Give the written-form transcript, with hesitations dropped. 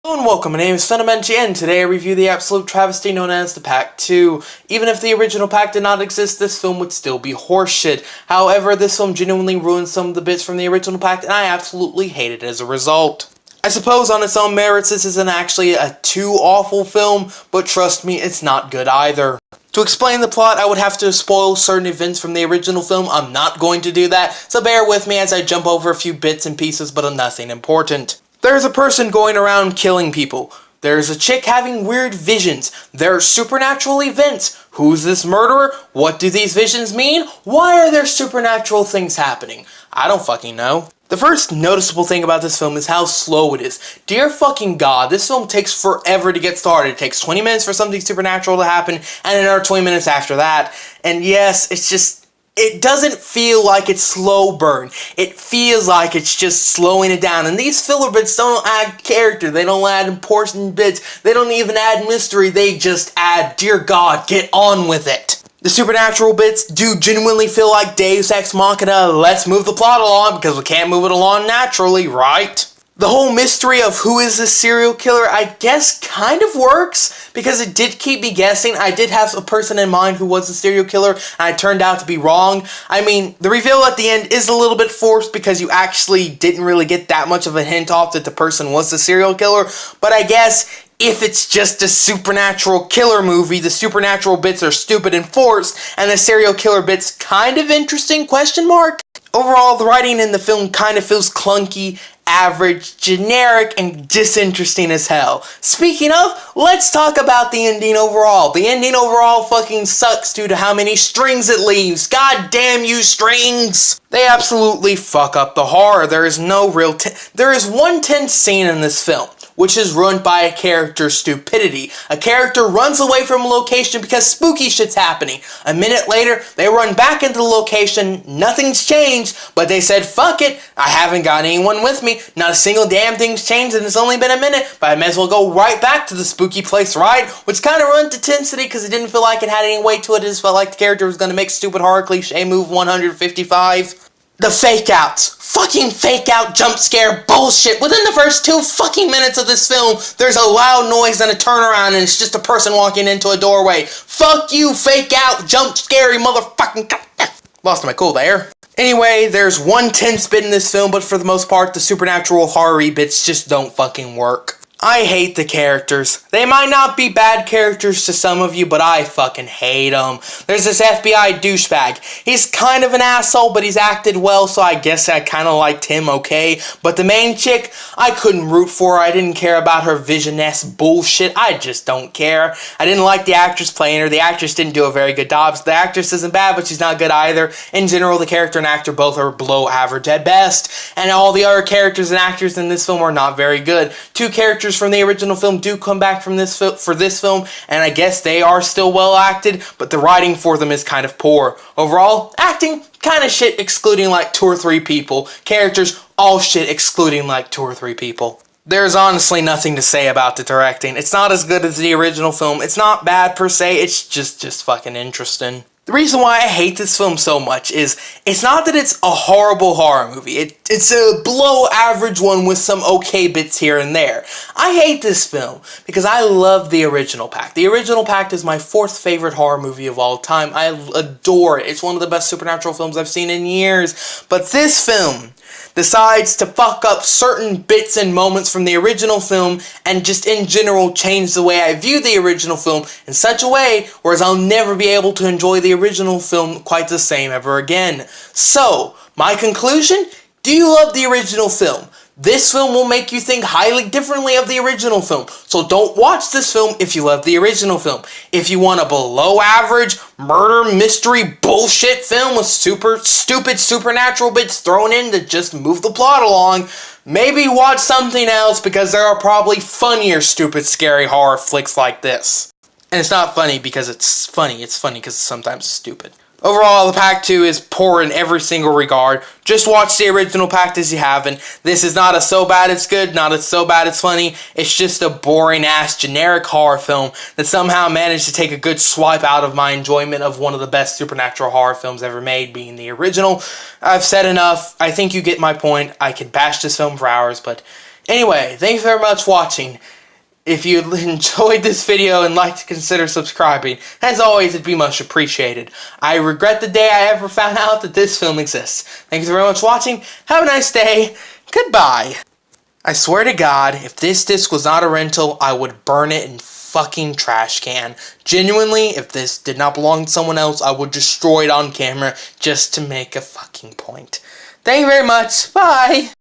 Hello and welcome, my name is Fundamentally, and today I review the absolute travesty known as the Pact 2. Even if the original Pact did not exist, this film would still be horseshit. However, this film genuinely ruins some of the bits from the original Pact, and I absolutely hate it as a result. I suppose on its own merits this isn't actually a too awful film, but trust me, it's not good either. To explain the plot, I would have to spoil certain events from the original film. I'm not going to do that, so bear with me as I jump over a few bits and pieces, but nothing important. There's a person going around killing people. There's a chick having weird visions. There are supernatural events. Who's this murderer? What do these visions mean? Why are there supernatural things happening? I don't fucking know. The first noticeable thing about this film is how slow it is. Dear fucking God, this film takes forever to get started. It takes 20 minutes for something supernatural to happen, and another 20 minutes after that. And yes, it doesn't feel like it's slow burn. It feels like it's just slowing it down. And these filler bits don't add character. They don't add important bits. They don't even add mystery. They just add, dear God, get on with it. The supernatural bits do genuinely feel like Deus Ex Machina. Let's move the plot along because we can't move it along naturally, right? The whole mystery of who is this serial killer, I guess, kind of works, because it did keep me guessing. I did have a person in mind who was the serial killer, and I turned out to be wrong. I mean, the reveal at the end is a little bit forced, because you actually didn't really get that much of a hint off that the person was the serial killer, but I guess if it's just a supernatural killer movie, the supernatural bits are stupid and forced, and the serial killer bits kind of interesting, question mark? Overall, the writing in the film kind of feels clunky, average, generic, and disinteresting as hell. Speaking of, let's talk about the ending overall. The ending overall fucking sucks due to how many strings it leaves. God damn you, strings! They absolutely fuck up the horror. There is no real there is one tense scene in this film, which is ruined by a character's stupidity. A character runs away from a location because spooky shit's happening. A minute later, they run back into the location, nothing's changed, but they said, fuck it, I haven't got anyone with me, not a single damn thing's changed, and it's only been a minute, but I may as well go right back to the spooky place, right? Which kind of ruined the intensity because it didn't feel like it had any weight to it. It just felt like the character was going to make stupid horror cliche move 155. The fake outs. Fucking fake out jump scare bullshit. Within the first 2 fucking minutes of this film, there's a loud noise and a turnaround, and it's just a person walking into a doorway. Fuck you, fake out, jump scary motherfucking... Lost my cool there. Anyway, there's one tense bit in this film, but for the most part, the supernatural horror-y bits just don't fucking work. I hate the characters. They might not be bad characters to some of you, but I fucking hate them. There's this FBI douchebag. He's kind of an asshole, but he's acted well, so I guess I kind of liked him okay. But the main chick, I couldn't root for her. I didn't care about her vision-ass bullshit. I just don't care. I didn't like the actress playing her. The actress didn't do a very good job. The actress isn't bad, but she's not good either. In general, the character and actor both are below average at best. And all the other characters and actors in this film are not very good. 2 characters from the original film do come back from this for this film, and I guess they are still well acted, but the writing for them is kind of poor. Overall, acting, kind of shit excluding like 2 or 3 people. Characters, all shit excluding like 2 or 3 people. There's honestly nothing to say about the directing. It's not as good as the original film. It's not bad per se, it's just fucking interesting. The reason why I hate this film so much is, it's not that it's a horrible horror movie. It's a below average one with some okay bits here and there. I hate this film because I love the original Pact. The original Pact is my 4th favorite horror movie of all time. I adore it. It's one of the best supernatural films I've seen in years. But this film decides to fuck up certain bits and moments from the original film and just in general change the way I view the original film in such a way whereas I'll never be able to enjoy the original film quite the same ever again. So, my conclusion? Do you love the original film? This film will make you think highly differently of the original film, so don't watch this film if you love the original film. If you want a below average, murder, mystery, bullshit film with super stupid supernatural bits thrown in to just move the plot along, maybe watch something else because there are probably funnier stupid scary horror flicks like this. And it's not funny because it's funny because it's sometimes stupid. Overall, the Pact 2 is poor in every single regard. Just watch the original Pact as you haven't. This is not a so bad it's good, not a so bad it's funny. It's just a boring-ass generic horror film that somehow managed to take a good swipe out of my enjoyment of one of the best supernatural horror films ever made, being the original. I've said enough. I think you get my point. I could bash this film for hours, but anyway, thanks very much for watching. If you enjoyed this video and like to consider subscribing, as always, it'd be much appreciated. I regret the day I ever found out that this film exists. Thank you very much for watching. Have a nice day. Goodbye. I swear to God, if this disc was not a rental, I would burn it in fucking trash can. Genuinely, if this did not belong to someone else, I would destroy it on camera just to make a fucking point. Thank you very much. Bye.